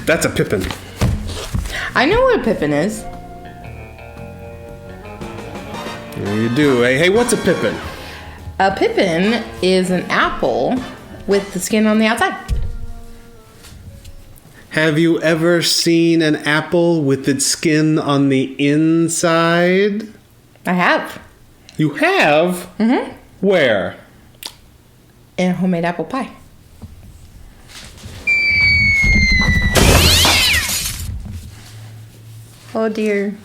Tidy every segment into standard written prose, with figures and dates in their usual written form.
That's a pippin. I know what a pippin is. Yeah, you do. Hey, what's a pippin? A pippin is an apple with the skin on the outside. Have you ever seen an apple with its skin on the inside? I have. You have? Mm-hmm. Where? In a homemade apple pie. Oh dear.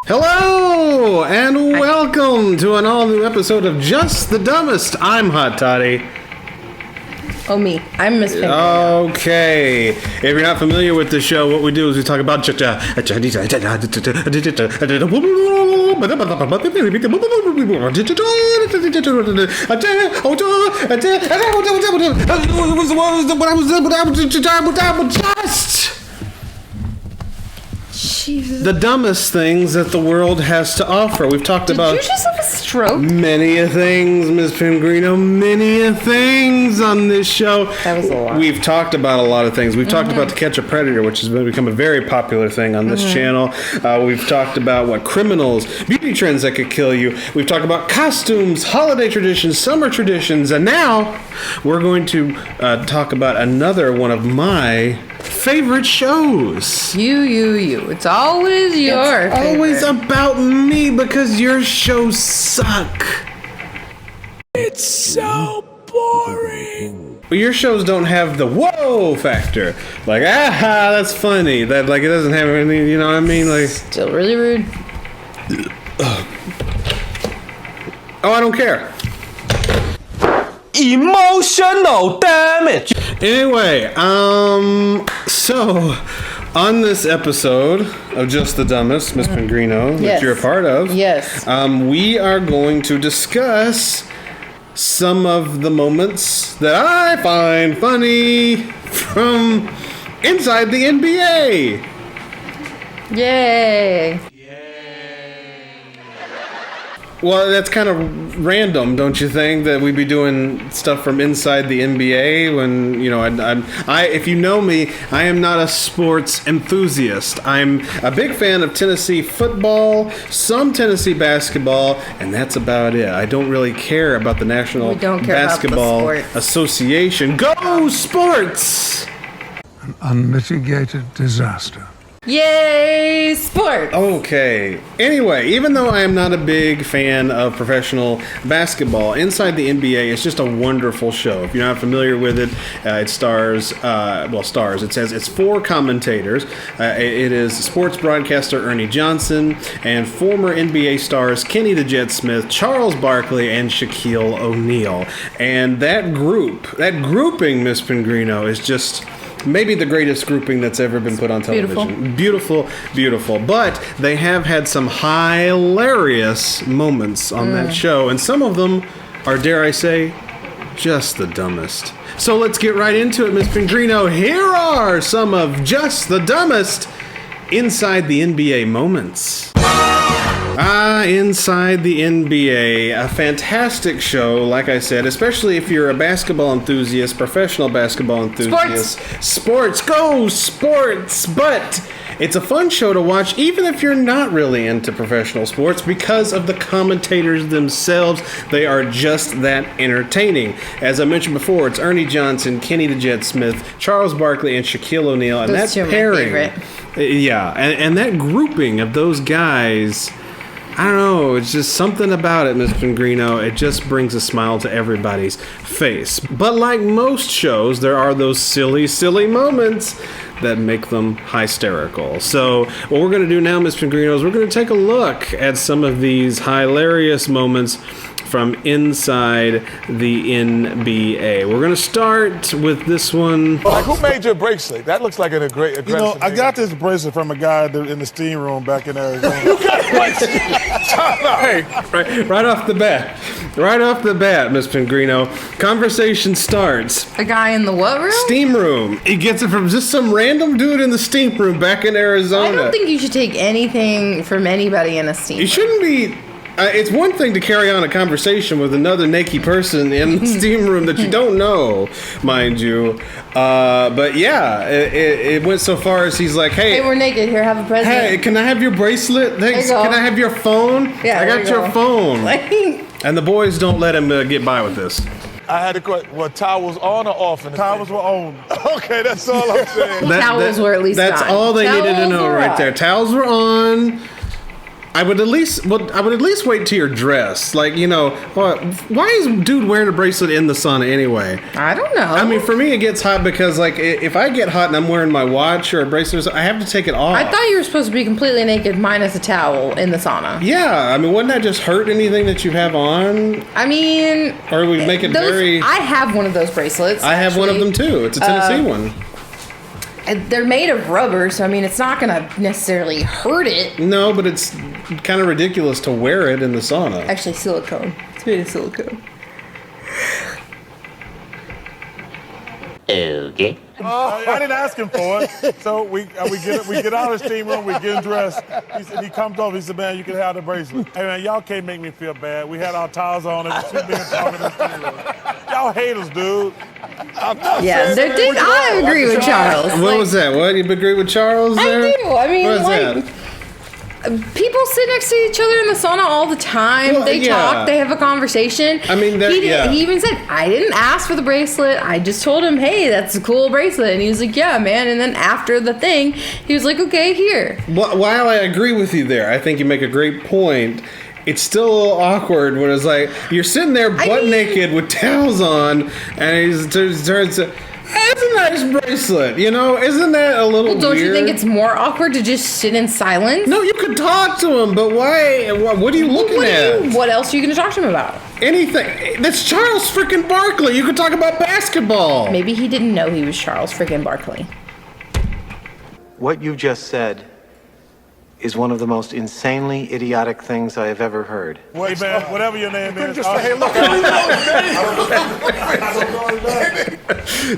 Hello, and welcome to an all-new episode of Just the Dumbest. I'm Hot Toddy. Oh, me. I'm Miss Pink. Okay. If you're not familiar with the show, what we do is we talk about Jesus. the dumbest things that the world has to offer. We've talked about... Did you just have a stroke? Many a things, Ms. Pingrino, many a things on this show. That was a lot. We've talked about a lot of things. We've talked about To Catch a Predator, which has become a very popular thing on this channel. We've talked about criminals, beauty trends that could kill you. We've talked about costumes, holiday traditions, summer traditions, and now we're going to talk about another one of my favorite shows. You. It's always your It's always about me because your shows suck. It's so boring. But your shows don't have the whoa factor. Like, that's funny. That, like, it doesn't have any, you know what I mean? Like, still really rude. oh, I don't care. Emotional damage. Anyway, so on this episode of Just the Dumbest, Miss Pingrino, Yes. that you're a part of, Yes. we are going to discuss some of the moments that I find funny from inside the NBA. Yay. Well, that's kind of random, don't you think, that we'd be doing stuff from inside the NBA when, you know, I if you know me, I am not a sports enthusiast. I'm a big fan of Tennessee football, some Tennessee basketball, and that's about it. I don't really care about the National We don't care about the Basketball sports. Association. Go sports! An unmitigated disaster. Yay, sports. Okay. Anyway, even though I am not a big fan of professional basketball, Inside the NBA is just a wonderful show. If you're not familiar with it, it stars. It says it's 4 commentators. It is sports broadcaster Ernie Johnson and former NBA stars Kenny the Jet Smith, Charles Barkley, and Shaquille O'Neal. And that grouping, Miss Pingrino, is just... maybe the greatest grouping that's ever been put on television. Beautiful. But they have had some hilarious moments on that show, and some of them are, dare I say, just the dumbest. So let's get right into it, Miss Pingrino. Here are some of just the dumbest Inside the NBA moments. Inside the NBA, a fantastic show, like I said, especially if you're a basketball enthusiast, professional basketball enthusiast. Sports, go sports! But it's a fun show to watch, even if you're not really into professional sports, because of the commentators themselves. They are just that entertaining. As I mentioned before, it's Ernie Johnson, Kenny the Jet Smith, Charles Barkley, and Shaquille O'Neal, and Those that two are my pairing, favorite. yeah, and that grouping of those guys. I don't know, it's just something about it, Miss Pingrino. It just brings a smile to everybody's face. But like most shows, there are those silly moments that make them hysterical. So what we're going to do now, Miss Pingrino, is we're going to take a look at some of these hilarious moments from inside the NBA. We're going to start with this one. Like, who made your bracelet? That looks like a great You know, I got this bracelet from a guy in the steam room back in Arizona. You got a bracelet? Hey, right off the bat, Miss Pingrino, conversation starts. A guy in the what room? Steam room. He gets it from just some random dude in the steam room back in Arizona. I don't think you should take anything from anybody in a steam You room. shouldn't be... It's one thing to carry on a conversation with another naked person in the steam room that you don't know, mind you. But yeah, it went so far as he's like, Hey, we're naked. Here, have a present. hey, can I have your bracelet? Thanks. There you go. Can I have your phone? Yeah, I got your phone. Like, And the boys don't let him get by with this. I had a question. Were towels on or off? In the Towels were on. Okay, that's all I'm saying. Towels were at least That's on. all they needed to Towels know were right on. there. Towels were on. I would at least wait till you're dressed. Like, you know, why is dude wearing a bracelet in the sauna anyway? I don't know. I mean, for me, it gets hot because, like, if I get hot and I'm wearing my watch or a bracelet, I have to take it off. I thought you were supposed to be completely naked minus a towel in the sauna. Yeah, I mean, wouldn't that just hurt anything that you have on? I mean, Or we make it very... I have one of those bracelets. I have one of them too. It's a Tennessee one. And they're made of rubber, so I mean, it's not gonna necessarily hurt it. No, but it's kind of ridiculous to wear it in the sauna. Actually, silicone. It's made of silicone. Okay. I didn't ask him for it. So we get out of the steam room, we get dressed. He comes over, he said, man, you can have the bracelet. Hey man, y'all can't make me feel bad. We had our towels on and 2 men talking in the steam room. Y'all haters, dude. Yeah, I agree with Charles. What was that? What? You agree with Charles I there? do. I mean, What is like, people sit next to each other in the sauna all the time. Well, they yeah. talk. They have a conversation. I mean, he even said, I didn't ask for the bracelet. I just told him, hey, that's a cool bracelet. And he was like, yeah, man. And then after the thing, he was like, okay, here. While I agree with you there, I think you make a great point. It's still a little awkward when it's like you're sitting there butt naked with towels on, and he turns to, that's a nice bracelet, you know? Isn't that a little Well, don't weird? you think it's more awkward to just sit in silence? No, you could talk to him, but why? What are you looking at? What else are you going to talk to him about? Anything. That's Charles freaking Barkley. You could talk about basketball. Maybe he didn't know he was Charles freaking Barkley. What you just said is one of the most insanely idiotic things I have ever heard. Hey man, whatever your name is. Hey, look,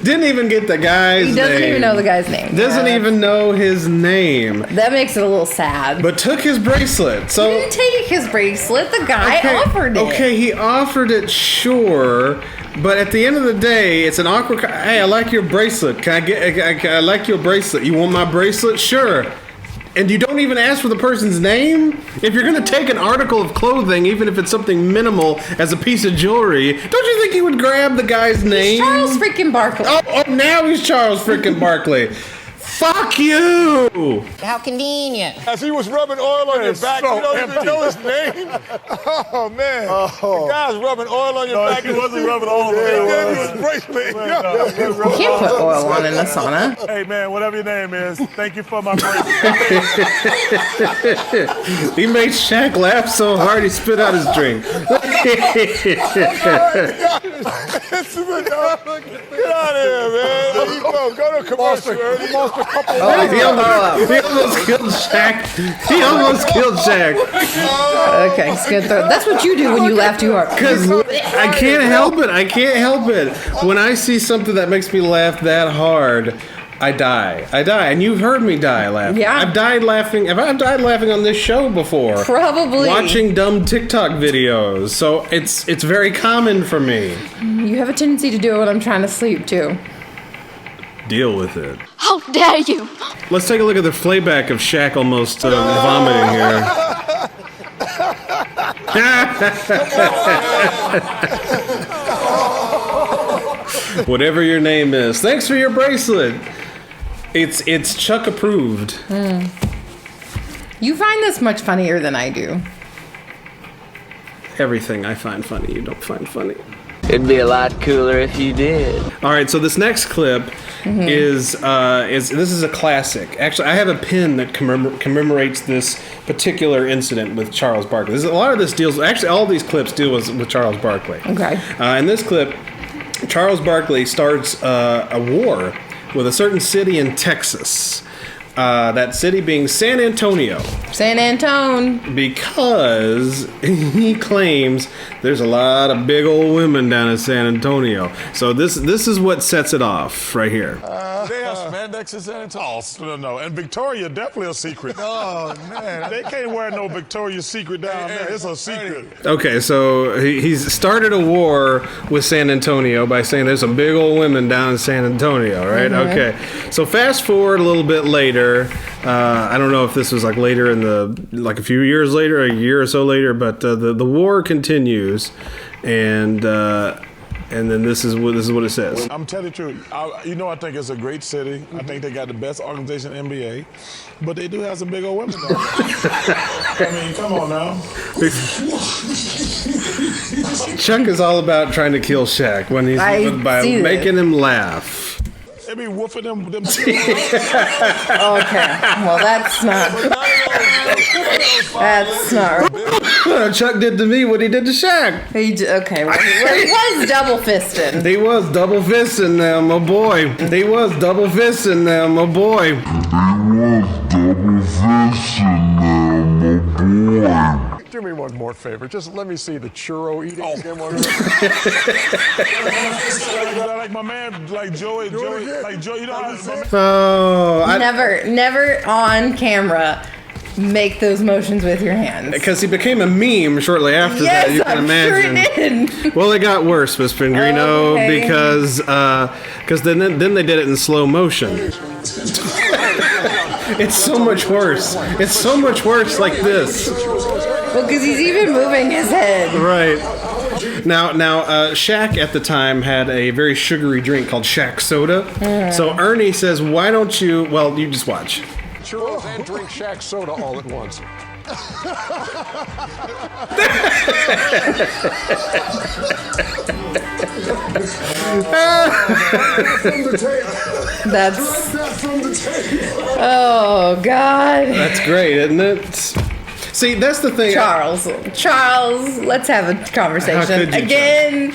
Didn't even get the guy's name. He doesn't even know the guy's name. Doesn't even know his name. That makes it a little sad. But took his bracelet. So He didn't take his bracelet. The guy offered it. Okay, he offered it, sure. But at the end of the day, it's an awkward. Hey, I like your bracelet. Can I get? I like your bracelet. You want my bracelet? Sure. And you don't even ask for the person's name? If you're going to take an article of clothing, even if it's something minimal, as a piece of jewelry, don't you think you would grab the guy's name? Charles freaking Barkley. Oh, now he's Charles freaking Barkley. Fuck you! How convenient. as he was rubbing oil on your back, so you don't even empty. know his name. Oh man, the guy's rubbing oil on your back. He wasn't rubbing oil on He me. gave you his bracelet. You can't put oil on in a sauna. Hey man, whatever your name is, thank you for my bracelet. He made Shaq laugh so hard he spit out his drink. Get out of here, man. There you go to commercial. Early. He almost killed Shaq. He almost killed Shaq. Okay, it's good. That's what you do when you laugh too hard. Because I can't help it. I can't help it. When I see something that makes me laugh that hard, I die. And you've heard me die laughing. Yeah. I've died laughing. I've died laughing on this show before. Probably. Watching dumb TikTok videos. So it's very common for me. You have a tendency to do it when I'm trying to sleep too. Deal with it. How dare you! Let's take a look at the playback of Shaq almost vomiting here. Whatever your name is. Thanks for your bracelet. It's Chuck approved. You find this much funnier than I do. Everything I find funny, you don't find funny. It'd be a lot cooler if you did. All right, so this next clip is this is a classic. Actually, I have a pin that commemorates this particular incident with Charles Barkley. A lot of this deals. Actually, all these clips deal with Charles Barkley. Okay. In this clip, Charles Barkley starts a war with a certain city in Texas. That city being San Antonio. San Antone. Because he claims there's a lot of big old women down in San Antonio. So this is what sets it off right here. They have spandex in San Antonio? Oh, no. And Victoria, definitely a secret. Oh, man. They can't wear no Victoria's Secret down there. It's a secret. Okay, so he's started a war with San Antonio by saying there's some big old women down in San Antonio, right? Mm-hmm. Okay, so fast forward a little bit later. I don't know if this was like later in like a few years later, a year or so later, but the war continues, and then this is what it says. I'm telling you the truth. I think it's a great city. I think they got the best organization in the NBA, but they do have some big old women down there. I mean, come on now. Chuck is all about trying to kill Shaq when he's by making him laugh. They be whooping them. Okay, well that's not right. Chuck did to me what he did to Shaq. Okay, well, he was double fisting. He was double fisting them, oh boy. He was double fisting them, oh boy. Do me one more favor. Just let me see the churro eating again. Like my man, like Joey, like Joey, you know how Oh, Never on camera make those motions with your hands. Because he became a meme shortly after Yes, that, you can I'm imagine. sure it did. Well, it got worse, Miss Pingrino, Okay. because then they did it in slow motion. It's so much worse. It's so much worse like this. Well, because he's even moving his head. Right. Now, Shaq at the time had a very sugary drink called Shaq Soda. So Ernie says, why don't you, well, you just watch. Churros and drink Shaq soda all at once. That's. Oh God. That's great, isn't it? See, that's the thing. Charles, let's have a conversation. How could you, Again,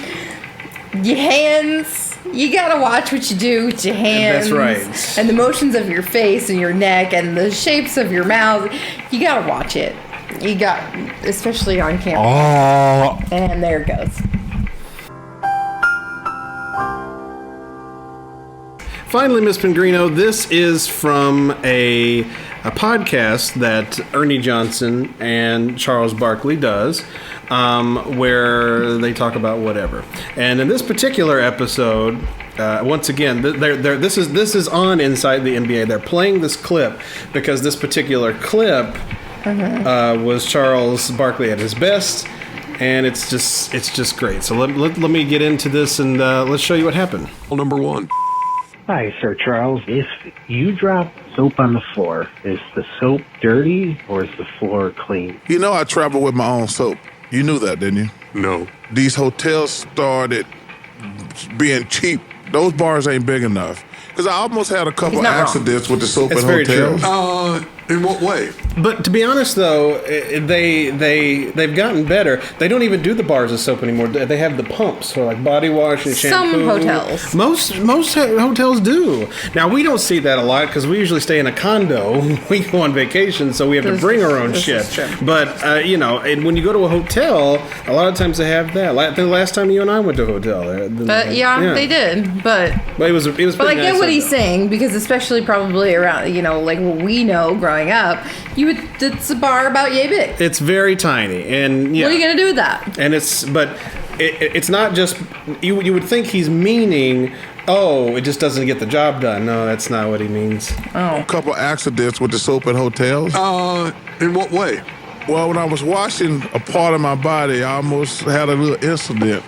your hands. You gotta watch what you do with your hands. That's right. And the motions of your face and your neck and the shapes of your mouth. You gotta watch it. You got, especially on camera. Oh. And there it goes. Finally, Miss Pingrino, this is from a podcast that Ernie Johnson and Charles Barkley does, where they talk about whatever. And in this particular episode, once again, this is on Inside the NBA. They're playing this clip because this particular clip was Charles Barkley at his best, and it's just great. So let me get into this and let's show you what happened. Number one. Hi, Sir Charles. If you drop soap on the floor, is the soap dirty or is the floor clean? You know I travel with my own soap. You knew that, didn't you? No. These hotels started being cheap. Those bars ain't big enough. Because I almost had a couple accidents with the soap It's in very hotels. true. In what way? But to be honest, though, they've gotten better. They don't even do the bars of soap anymore. They have the pumps for like body wash and shampoo. Some hotels. Most hotels do. Now we don't see that a lot because we usually stay in a condo. We go on vacation, so we have to bring our own shit. But and when you go to a hotel, a lot of times they have that. The last time you and I went to a hotel, They did, but it was. But I get what he's saying, because especially probably around, like what we know growing up, it's a bar about yay big. It's very tiny, and what are you gonna do with that? And it's not just you would think he's meaning, oh, it just doesn't get the job done. No, that's not what he means. A couple accidents with the soap in hotels. In what way? Well, when I was washing a part of my body, I almost had a little incident.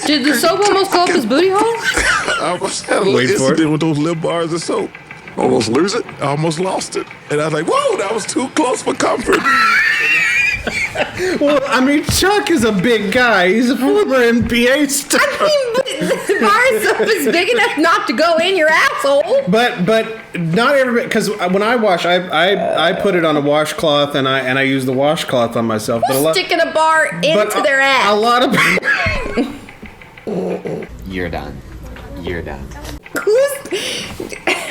Did the soap almost go up his booty hole? I almost had a little incident with those little bars of soap. Almost lose it? I almost lost it. And I was like, whoa, that was too close for comfort. Well, I mean, Chuck is a big guy. He's a former NBA star. I mean, but the bar of soap is big enough not to go in your asshole. But not everybody, because when I wash, I put it on a washcloth and I use the washcloth on myself. Who's sticking a bar into their ass? A lot of You're done. You're done.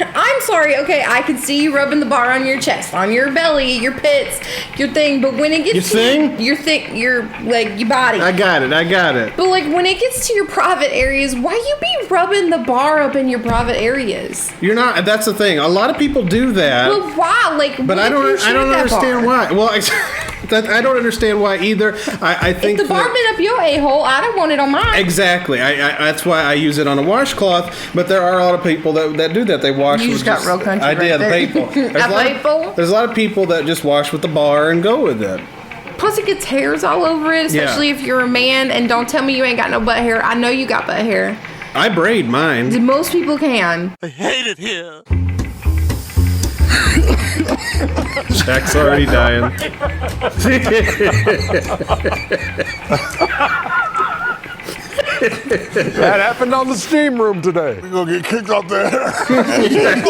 I'm sorry. Okay, I can see you rubbing the bar on your chest, on your belly, your pits, your thing. But when it gets your like your body, I got it. But like when it gets to your private areas, why you be rubbing the bar up in your private areas? You're not. That's the thing. A lot of people do that. But why? Like, but I don't understand why. Well, I don't understand why either. I think if the bar been up your a-hole, I don't want it on mine. Exactly. That's why I use it on a washcloth. But there are a lot of people that do that. They wash. You just got real country. The people. There's a lot of people that just wash with the bar and go with it. Plus, it gets hairs all over it, especially if you're a man. And don't tell me you ain't got no butt hair. I know you got butt hair. I braid mine. Most people can. I hate it here. Jack's already dying. That happened on the steam room today. We're gonna get kicked off the air. You get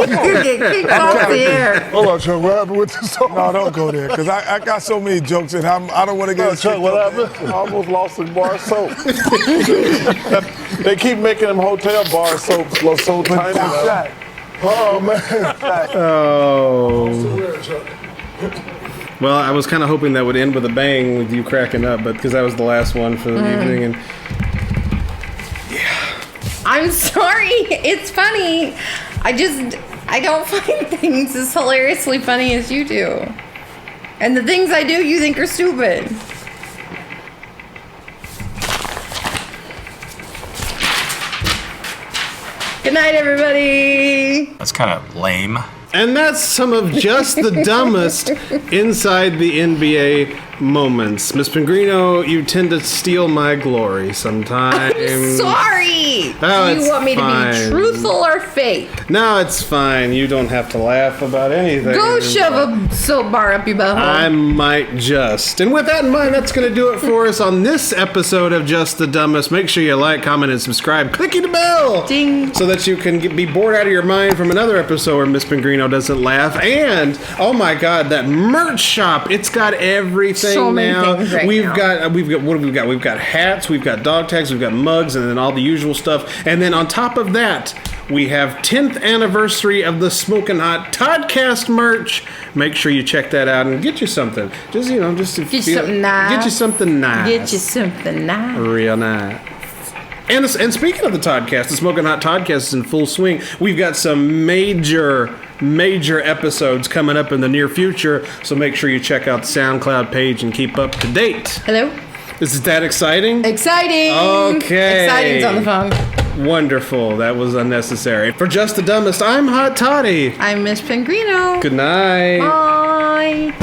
kicked off the air. Hold on, Chuck. What happened with this song? No, don't go there, because I got so many jokes and I don't want to get Chuck, what happened? I almost lost the bar soap. They keep making them hotel bar soaps look so tiny. Oh, man. Oh. Well, I was kind of hoping that would end with a bang with you cracking up, but because that was the last one for the evening, and I'm sorry. It's funny. I don't find things as hilariously funny as you do. And the things I do, you think are stupid. Good night, everybody. That's kind of lame. And that's some of just the dumbest inside the NBA moments. Miss Pingrino, you tend to steal my glory sometimes. I'm sorry. Oh, Do you want me to be truthful or fake? No, it's fine. You don't have to laugh about anything. Go shove a soap bar up your butthole. I might just. And with that in mind, that's going to do it for us on this episode of Just the Dumbest. Make sure you like, comment, and subscribe. Clicking the bell. Ding. So that you can be bored out of your mind from another episode where Miss Pingrino doesn't laugh. And, oh my God, that merch shop. It's got everything so many now. things right we've now. got what have we got? We've got hats, we've got dog tags, we've got mugs, and then all the usual stuff. And then on top of that, we have 10th anniversary of the Smoking Hot Toddcast merch. Make sure you check that out and get you something. Just to get you something nice. Get you something nice. Get you something nice. Real nice. And speaking of the Toddcast, the Smoking Hot Toddcast is in full swing. We've got some major episodes coming up in the near future, so make sure you check out the SoundCloud page and keep up to date. Hello? Is that exciting? Exciting. Okay. Exciting's on the phone. Wonderful. That was unnecessary. For Just the Dumbest, I'm Hot Toddy. I'm Miss Pingrino. Good night. Bye.